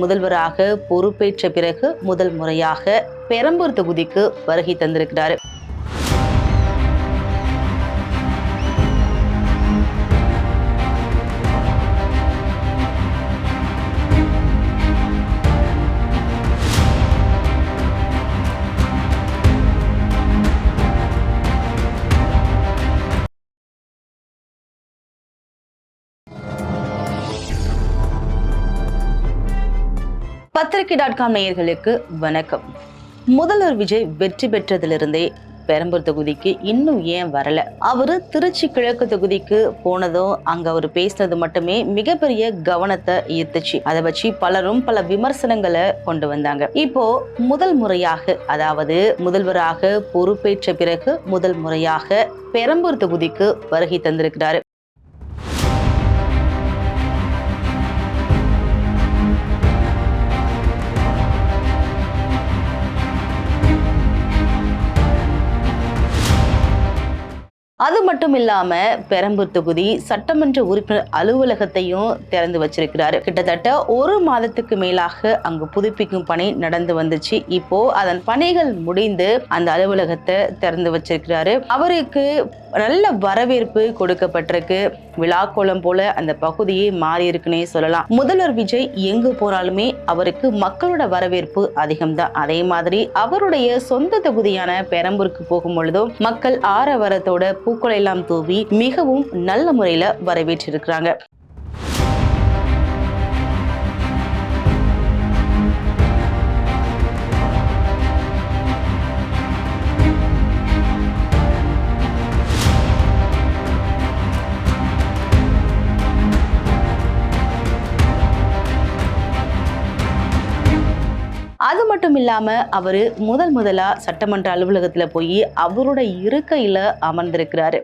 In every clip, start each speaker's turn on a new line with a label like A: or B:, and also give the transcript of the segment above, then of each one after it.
A: முதல்வராக பொறுப்பேற்ற பிறகு முதல் முறையாக பெரம்பூர் தொகுதிக்கு வருகை தந்திருக்கிறாரு. பத்திரிகை.com நேயர்களுக்கு வணக்கம். முதல்வர் விஜய் வெற்றி பெற்றதிலிருந்தே பெரம்பூர் தொகுதிக்கு இன்னும் ஏன் வரல? அவரு திருச்சி கிழக்கு தொகுதிக்கு போனதும் அங்க அவர் பேசினது மட்டுமே மிகப்பெரிய கவனத்தை ஈர்த்துச்சு. அதை வச்சு பலரும் பல விமர்சனங்களை கொண்டு வந்தாங்க. இப்போ முதல் முறையாக, அதாவது முதல்வராக பொறுப்பேற்ற பிறகு முதல் முறையாக பெரம்பூர் தொகுதிக்கு வருகை தந்திருக்கிறாரு. அது மட்டும் இல்லாம பெரம்பூர் தொகுதி சட்டமன்ற உறுப்பினர் அலுவலகத்தையும் திறந்து வச்சிருக்கிறாரு. கிட்டத்தட்ட ஒரு மாதத்துக்கு மேலாக அங்கு புதுப்பிக்கும் பணி நடந்து வந்துச்சு. இப்போ அதன் பணிகள் முடிந்து அந்த அலுவலகத்தை திறந்து வச்சிருக்கிறாரு. அவருக்கு நல்ல வரவேற்பு கொடுக்கப்பட்டிருக்கு. விழாக்கோலம் போல அந்த பகுதியே மாறி இருக்குன்னே சொல்லலாம். முதல்வர் விஜய் எங்கு போனாலுமே அவருக்கு மக்களோட வரவேற்பு அதிகம்தான். அதே மாதிரி அவருடைய சொந்த தொகுதியான பெரம்பூருக்கு போகும் பொழுதும் மக்கள் ஆரவாரத்தோட பூக்களை எல்லாம் தூவி மிகவும் நல்ல முறையில வரவேற்றிருக்கிறாங்க. அது மட்டும் இல்லாம அவரு முதலா சட்டமன்ற அலுவலகத்துல போய் அவரோட இருக்கையில அமர்ந்திருக்கிறாரு.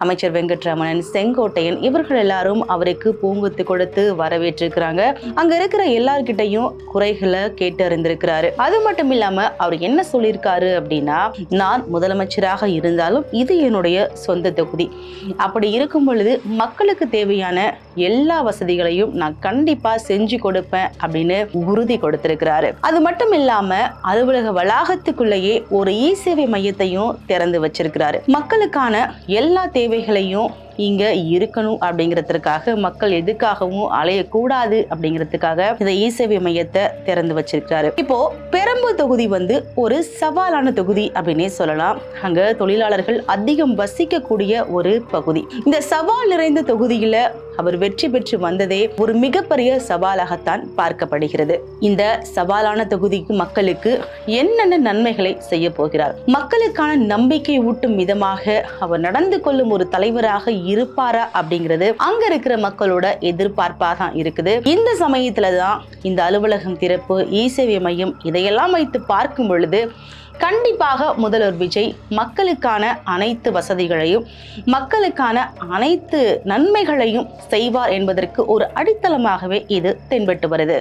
A: அமைச்சர் வெங்கட்ராமன், செங்கோட்டையன் இவர்கள் எல்லாரும் அவருக்கு பூங்கொத்து கொடுத்து வரவேற்றிருக்கிறாங்க. அங்க இருக்கிற எல்லார்கிட்டையும் குறைகளை கேட்டு அறிந்திருக்கிறாரு. அது மட்டும் இல்லாம அவர் என்ன சொல்லியிருக்காரு அப்படின்னா, நான் முதலமைச்சராக இருந்தாலும் இது என்னுடைய சொந்த தொகுதி. அப்படி இருக்கும் பொழுது மக்களுக்கு தேவையான எல்லா வசதிகளையும் நான் கண்டிப்பா செஞ்சு கொடுப்பேன் அப்படின்னு உறுதி கொடுத்திருக்கிறாரு. அது மட்டும் இல்லாம அலுவலக வளாகத்துக்குள்ளேயே ஒரு இ-சேவை மையத்தையும் திறந்து வச்சிருக்கிறாரு. மக்களுக்கான எல்லா தேவைகளையும் இங்க இருக்கணும் அப்படிங்கிறதுக்காக, மக்கள் எதுக்காகவும் அலையக்கூடாது அப்படிங்கிறதுக்காக இந்த இ-சேவை மையத்தை திறந்து வச்சிருக்கிறாரு. இப்போ பெரம்பூர் தொகுதி ஒரு சவாலான தொகுதி அப்படின்னே சொல்லலாம். அங்க தொழிலாளர்கள் அதிகம் வசிக்கக்கூடிய ஒரு பகுதி. இந்த சவால் நிறைந்த தொகுதியில அவர் வெற்றி பெற்று வந்ததே ஒரு மிகப்பெரிய சவாலாகத்தான் பார்க்கப்படுகிறது. இந்த சவாலான தொகுதிக்கு மக்களுக்கு என்னென்ன நன்மைகளை செய்ய போகிறார், மக்களுக்கான நம்பிக்கை ஊட்டும் விதமாக அவர் நடந்து கொள்ளும் ஒரு தலைவராக இருப்பாரா அப்படிங்கிறது அங்க இருக்கிற மக்களோட எதிர்பார்ப்பாக தான் இருக்குது. இந்த சமயத்துலதான் இந்த அலுவலகம் திறப்பு, இ-சேவை மையம் இதையெல்லாம் வைத்து பார்க்கும் பொழுது கண்டிப்பாக முதல்வர் விஜய் மக்களுக்கான அனைத்து வசதிகளையும், மக்களுக்கான அனைத்து நன்மைகளையும் செய்வார் என்பதற்கு ஒரு அடித்தளமாகவே இது தென்பட்டு வருது.